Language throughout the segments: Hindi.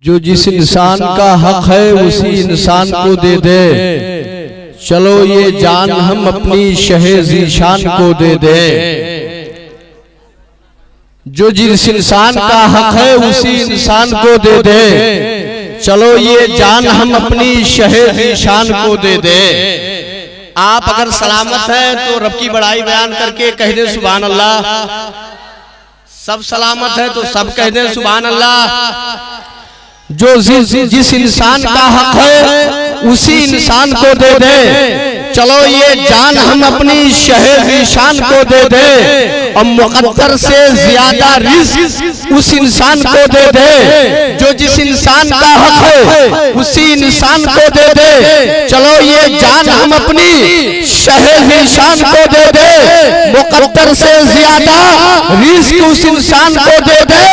जो जिस इंसान का हक है उसी इंसान को दे दे। चलो ये जान हम अपनी शहे ज़ीशान को दे दे। जो जिस इंसान का हक है उसी इंसान को दे दे। चलो ये जान हम अपनी शहे ज़ीशान को दे दे। आप अगर सलामत है तो रब की बड़ाई बयान करके कह दे सुभान अल्लाह। सब सलामत है तो सब कह दे सुभान अल्लाह। जो जिस इंसान का हक है उसी इंसान को दे दे। चलो ये जान हम अपनी शहे ज़ीशान को दे दे। और मुक़द्दर से ज्यादा रिज़्क़ उस इंसान को दे दे। जो जिस इंसान का हक है उसी इंसान को दे दे। चलो ये जान हम अपनी शहे ज़ीशान को दे दे। मुक़द्दर से ज्यादा रिज़्क़ उस इंसान को दे दे।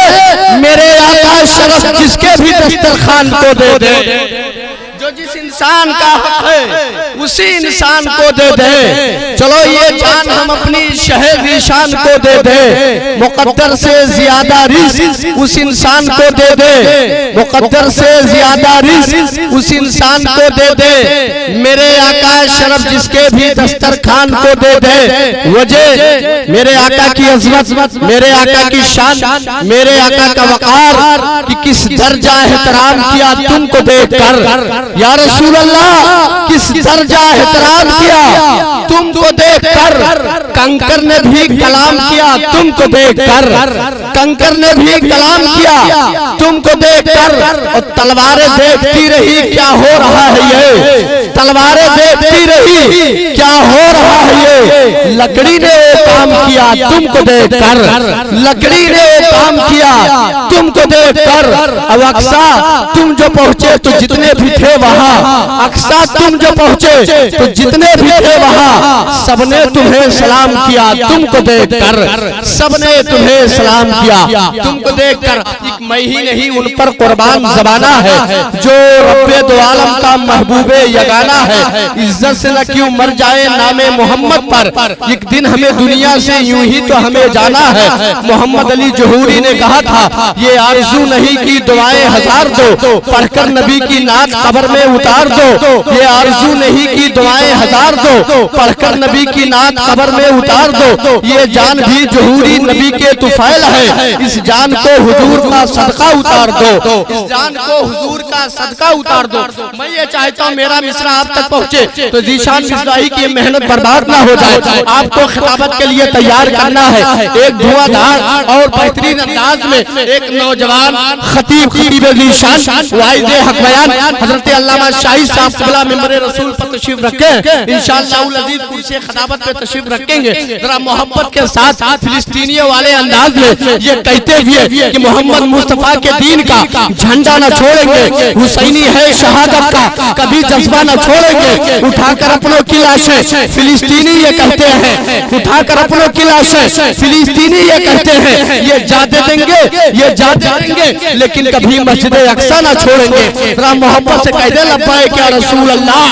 मेरे आका शरफ जिसके भी दस्तरखान को दे दे। जो जिस इंसान का हक है उसी इंसान को दे दे। चलो ये जान हम अपनी शहे ज़ीशान को दे दे। मुक़द्दर से ज्यादा रिज़्क़ उस इंसान को दे दे। मुक़द्दर से ज्यादा रिज़्क़ उस इंसान को दे दे। मेरे आका शरफ जिसके भी दस्तरखान को दे दे। वजह मेरे आका की अज़मत, मेरे आका की शान, मेरे आका का वक़ार कि किस दर्जा एहतराम किया तुमको देखकर। या रसूल अल्लाह किस दर्जा एहतराम किया तुमको देखकर। कंकर ने भी कलाम किया तुमको देखकर। कंकर ने भी कलाम किया तुमको देखकर। और तलवारें देखती रही क्या हो रहा है ये। तलवारें देखती रही क्या हो रहा है ये। लकड़ी ने काम किया तुमको देखकर। लकड़ी ने काम किया तुमको देखकर। अब अक्सा तुम जो पहुंचे तो जितने भी थे वहाँ, अक्सा तुम जो पहुंचे तो जितने भी थे वहाँ, सबने तुम्हें सलाम किया तुमको देखकर। सबने तुम्हें सलाम किया तुमको देखकर। एक मैं ही नहीं उन पर कुर्बान ज़माना है जो रब्बे दो आलम का महबूबे यगाना है। इज्जत से न क्यों मर जाए नामे मोहम्मद पर। एक दिन हमें दुनिया से यूं ही तो हमें जाना है। मोहम्मद अली जोहरी ने कहा था ये आरज़ू नहीं की दुआएं हजार दो। पढ़कर नबी की नात कब्र में उतार दो। ये आरज़ू नहीं की दुआएं हजार दो। पढ़कर नबी की नात कब्र में उतार दो। ये जान भी जोहरी नबी के तुफैल है। इस जान को हुजूर का सदका उतार दो। इस जान को हुजूर का सदका उतार दो। मैं ये चाहता हूँ मेरा मिसरा आप तक पहुँचे तो ज़ीशान मिसराई की मेहनत बर्बाद ना हो जाए। आपको खिताबत के लिए तैयार करना है। एक धुआंधार और बेहतरीन अंदाज में एक नौजवान खतीब ज़ीशान वाइज़े हक बयान हज़रत अल्लामा शाही साहब क़िबला मिंबर रसूल पर तशरीफ रखें। इंशाअल्लाह अज़ीज़ कुर्सी खिताबत पे तशरीफ रखेंगे। जरा मोहब्बत के साथ फिलिस्तीनियों वाले अंदाज में ये कहते हुए कि मोहम्मद मुस्तफ़ा के दीन का झंडा न छोड़ेंगे। हुसैनी है शहादत का कभी जज्बा न छोड़ेंगे। उठाकर अपनों की लाशें फिलिस्तीनी ये कहते हैं। उठाकर अपनों की लाशें फिलिस्तीनी ये कहते हैं। ये जाते देंगे, ये जाते देंगे, लेकिन कभी मस्जिद अक्सा न छोड़ेंगे। जरा मोहब्बत से कह दे लब्बैक या रसूल अल्लाह,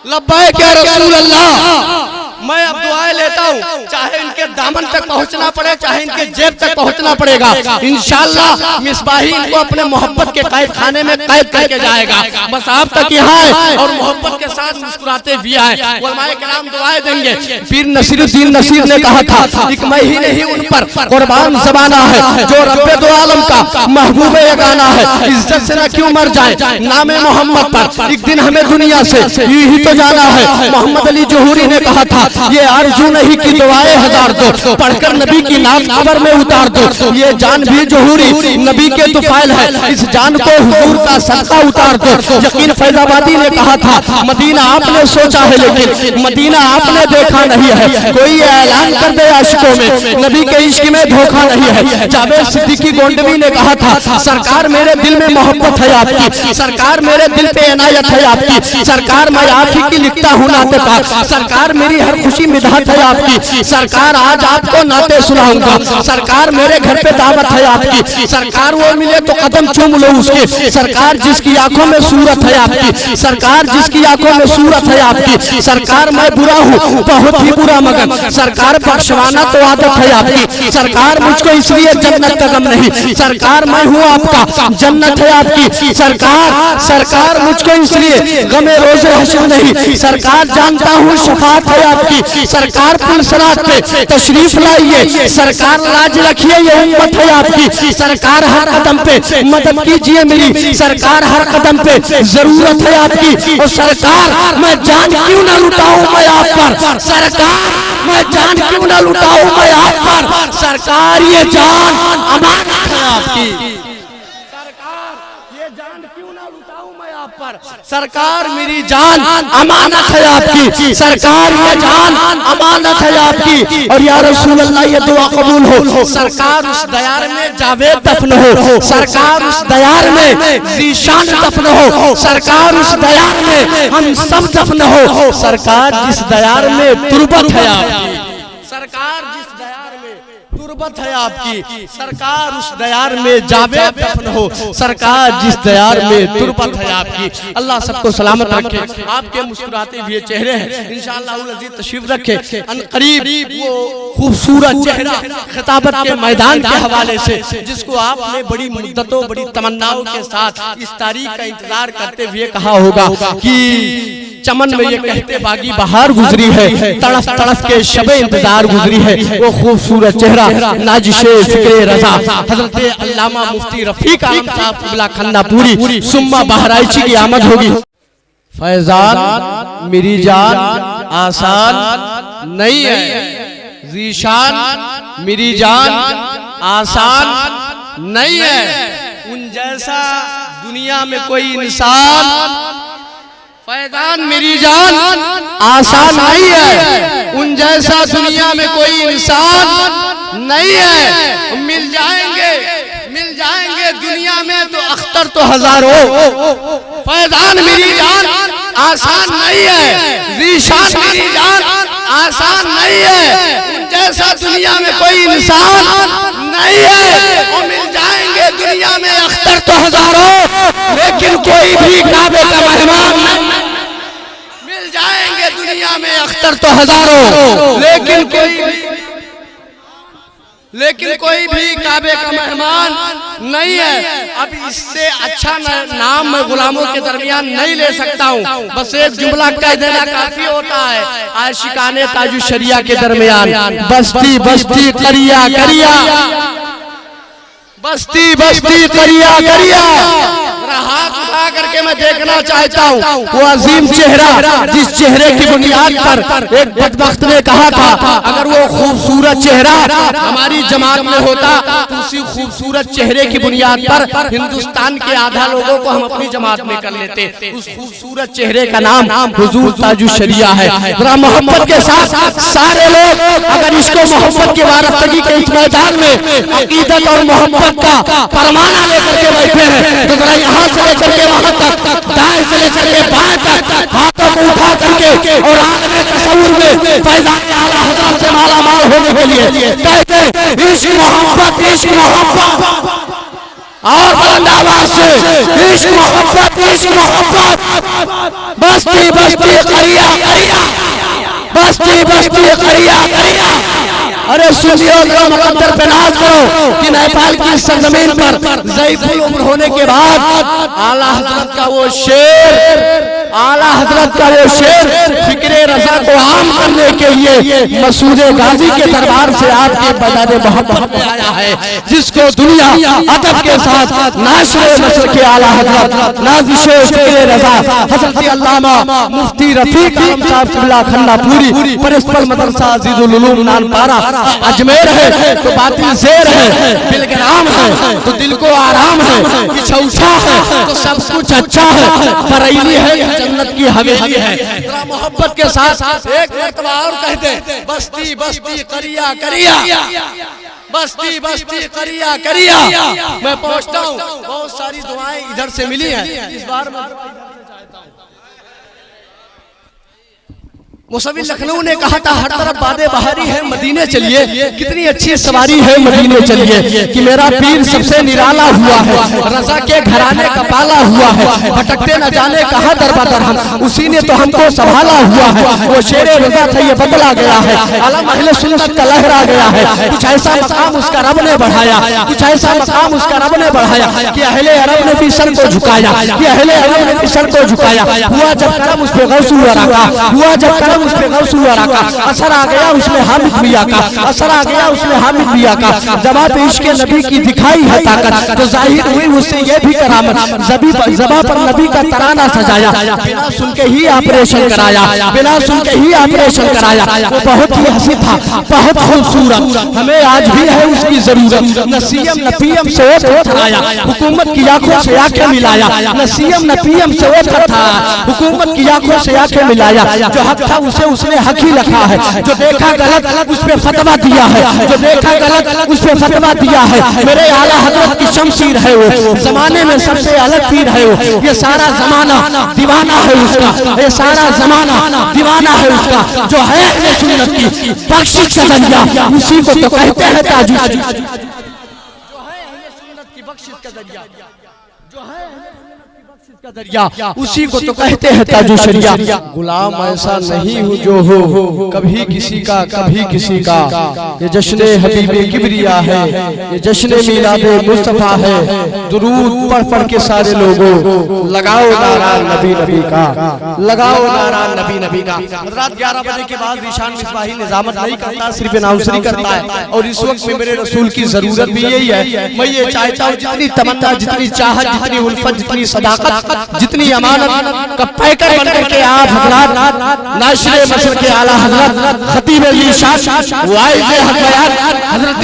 लब्बैक या रसूल अल्लाह। मैं अब दुआएं लेता हूँ, चाहे इनके दामन तक पहुँचना पड़े, चाहे इनके जेब तक पहुँचना पड़ेगा। इंशाअल्लाह मिसबाही इनको अपने मोहब्बत के कैद खाने में कैद करके जाएगा। बस आप तक यहाँ है और मोहब्बत के साथ मुस्कुराते भी आए। उलमाए किराम दुआएं देंगे। पीर नसीरुद्दीन नसीर ने कहा था एक मैं ही नहीं उन पर कुर्बान ज़माना है जो रब्बे दो आलम का महबूबे यगाना है। इज्जत से न क्यों मर जाए नामे मोहम्मद पर। एक दिन हमें दुनिया से यूं ही तो जाना है। मोहम्मद अली जोहरी ने कहा था ये आरज़ू नहीं की दुआएं हजार दो। पढ़कर नबी की नात कब्र में उतार दो। ये जान भी जोहरी नबी के तुफैल है। इस जान को हुजूर का सदका उतार दो। यकीन फैजाबादी ने कहा था मदीना आपने सोचा है लेकिन मदीना आपने देखा नहीं है। कोई ऐलान कर दे आशिकों में नबी के इश्क में धोखा नहीं है। जावेद सिद्दीकी गोंडवी ने कहा था सरकार मेरे दिल में मोहब्बत है आपकी। सरकार मेरे दिल पे इनायत है आपकी। सरकार मैं आप ही की लिखता हूँ नाते पाक। सरकार मेरी हर खुशी मिधात है आपकी। सरकार आज आपको नाते सुनाऊंगा, सरकार मेरे घर पे दावत है आपकी। सरकार वो मिले तो कदम चूम लो उसके। सरकार जिसकी आंखों में सूरत है आपकी, सरकार जिसकी आंखों में सूरत है आपकी। सरकार मैं बुरा हूँ बहुत ही बुरा, मगर सरकार बख्शवाना तो आदत है आपकी। सरकार मुझको इसलिए जन्नत का गम नहीं, सरकार मैं हूँ आपका जन्नत है आपकी। सरकार मुझको इसलिए गमे रोजे हश्र नहीं, सरकार जानता हूँ शफात है आपकी। सरकार पुलसरात पे तशरीफ लाइए, सरकार लाज रखिए ये उम्मत है आपकी। सरकार हर कदम पे मदद कीजिए मेरी, सरकार हर कदम पे जरूरत है आपकी। और सरकार मैं जान क्यों ना लुटाऊं मैं आप पर, सरकार मैं जान क्यों ना लुटाऊं मैं आप पर। सरकार ये जान अमानत है आपकी, सरकार ये जान क्यों ना लुटाऊं मैं आप पर। सरकार मेरी जान अमानत है आपकी, सरकार ये जान अमानत है आपकी। और या रसूल अल्लाह ये दुआ कबूल हो। सरकार उस दयार में जावेद दफन हो, सरकार उस दयार में ज़ीशान दफन हो, सरकार उस दयार में हम सब दफन हो। सरकार जिस दयार में तुरबत है आपकी, सरकार जिस दयार में तुरबत है आपकी, सरकार उस दयार में जावेद दफन हो। सरकार जिस दयार में तुरबत है आपकी। अल्लाह सबको सलामत रखे, आपके मुस्कुराते हुए चेहरे हैं इंशाअल्लाह अज़ीज़ तशरीफ रखे। अनकरीब वो खूबसूरत चेहरा खिताबत के मैदान के हवाले से, जिसको आपने बड़ी मुद्दतों बड़ी तमन्नाओं के साथ इस तारीख का इंतजार करते हुए कहा होगा कि चमन में ये कहते बागी बहार गुजरी है, तड़फ तड़फ के शबे इंतजार गुजरी है। वो खूबसूरत चेहरा नाजिशे फिक्रे रजा हजरत अल्लामा मुफ्ती रफीक आलम साहब क़िबला खन्नापुरी सुम्मा बहराइची की आमद होगी। फैजान मेरी जान आसान नहीं है, ज़ीशान मेरी जान आसान नहीं है। उन जैसा दुनिया में कोई इंसान, फैजान मेरी जान आसान नहीं है, उन जैसा दुनिया में कोई इंसान नहीं है। मिल जाएंगे दुनिया में तो अख्तर तो हजारों। फैजान मेरी जान आसान नहीं है, ज़ीशान मेरी जान आसान नहीं है, उन जैसा दुनिया में कोई इंसान नहीं है। वो मिल जाएंगे दुनिया में अख्तर तो हजारों, लेकिन कोई भी काबे का मेहमान नहीं। मिल जाएंगे दुनिया में अख्तर तो हजारों, लेकिन कोई भी काबे का मेहमान नहीं है। अब इससे अच्छा नाम मैं गुलामों के दरमियान नहीं ले सकता हूँ। बस एक जुमला कह देना काफी होता है। आशिकाने ताजु शरिया के दरमियान बस्ती बस्ती करिया करिया, बस्ती बस्ती करिया करिया। हाथ उठा करके मैं देखना चाहता हूँ वो अजीम चेहरा, जिस चेहरे की बुनियाद पर एक बदबख्त ने कहा था अगर वो खूबसूरत चेहरा हमारी जमात में होता तो उसी खूबसूरत चेहरे की बुनियाद पर हिंदुस्तान के आधा लोगों को हम अपनी जमात में कर लेते। उस खूबसूरत चेहरे का नाम हुजूर ताजु शरिया है। जरा मोहब्बत के साथ सारे लोग अगर इसको मोहब्बत की वारस्तगी के इस मैदान में अकीदत और मोहब्बत का परमाना लेकर के बैठे हैं तो जरा यहाँ से लेकर के वहां तक, दाएं से लेकर के बाएं तक हाथों को उठा करके और आलमे तसव्वुर में फैज़ान आला हज़रत से माला माल होने के लिए कहते इश्क मोहब्बत और बुलंद आवाज से इश्क मोहब्बत बस्ती बस्ती करिया करिया, बस्ती बस्ती करिया करिया। अरे सुनियो मुकद्दर पे नाज करो कि नेपाल की सरजमीन पर ज़ईफ़ुल उम्र होने के बाद आला हजरत का वो शेर, आला हजरत का वो शेर फिक्रे रजा को आम करने के लिए मसूद गाजी के दरबार से आपके बजाने मोहब्बत में आया है, जिसको दुनिया अदब के साथ नाशरे नस्ल के आला हजरत नाज़िशे फिक्रे रजा हजरत अल्लामा मुफ्ती रफीक आलम साहब क़िबला खन्नापुरी प्रिंसिपल मदरसा अज़ीज़ुल उलूम नानपारा अजमेर है तो बातिल ज़ेर है, बिलग्राम है तो दिल को आराम है, पिछौछा है तो सब कुछ अच्छा है, बरैली है जन्नत की हवेली है। जरा मोहब्बत के साथ एक मर्तबा और कहते बस्ती बस्ती करिया करिया, बस्ती बस्ती करिया करिया। मैं पहुंचता हूँ, बहुत सारी दुआएं इधर से मिली हैं, इस बार मैं मुसविर लखनऊ ने कहा था हर तरफ बादे बहारी है मदीने चलिए, कितनी अच्छी सवारी है मदीने चलिए, कि मेरा पीर सबसे निराला हुआ है, रजा के घराने का पाला हुआ है, भटकते न जाने कहाँ दरबदर हम, उसी ने तो हमको संभाला हुआ है। वो शेरे रजा था ये बदला गया है, आलम अहले सुन्नत का लहरा गया है। कुछ ऐसा मकाम उसका रब ने बढ़ाया, कुछ ऐसा मकाम उसका रब ने बढ़ाया कि अहले अरब ने भी सर को झुकाया, कि अहले अरब ने भी सर को झुकाया। हुआ जब करम उस पे गौसुल वरा का, हुआ जब करम उस पे गौसुल वरा का, असर आ गया उसमें हामिद मियां का, असर आ गया उसमें हामिद मियां का। जवाब इश्क नबी की दिखाई है ताकत, तो जाहिर हुई उससे ये भी करामत, ज़बा पर नबी का तराना सजाया, बिना सुन के ही ऑपरेशन कराया, बिना सुन के ही ऑपरेशन कराया। वो बहुत ही हंसी था, बहुत खूबसूरत, हमें आज भी है उसकी जरूरत। न सीएम न पीएम से वो थरथराया, हुकूमत की आंखों से आंखें मिलाया, न सीएम न पीएम से वो थरथराया, हुकूमत की आंखों से आंखें मिलाया। जो हक था उसे उसने हक ही रखा है, जो देखा गलत उस पे फतवा दिया है, जो देखा गलत उस पे फतवा दिया है। मेरे आला हजरत की शमशीर है वो, जमाने में सबसे अलग पीर है वो। ये सारा जमाना दीवाना है उसका, ये सारा जमाना दीवाना है उसका। जो है अहले सुन्नत की बख्शिश का जरिया, उसी को तो कहते हैं ताजू शरीया। जो है अहले सुन्नत की बख्शिश का जरिया, जो है का दरिया, उसी को तो कहते हैं ताजू शरिया। गुलाम ऐसा नहीं हूँ जो हो कभी किसी का कभी किसी का, ये जश्न हबीबे किबरिया है, ये जश्न मीलादे मुस्तफा है। दुरूद पढ़ पढ़ के सारे लोगों लगाओ नारा नबी नबी का, लगाओ नारा नबी नबी का। रात 11 बजे के बाद ईशान मिसबाही निजामत नहीं करता, सिर्फ नाउसरी करता है। और इस वक्त में मेरे रसूल की जरूरत भी यही है। मैं ये चाहता हूँ जितनी तमन्ना, जितनी चाहत, जितनी उल्फत, जितनी सदाकत, जितनी अमानत का पैकर बनकर के आप हजरत नाशिर मशर के आला हजरत खतीब अली शाह वाइज़ हक बयान हजरत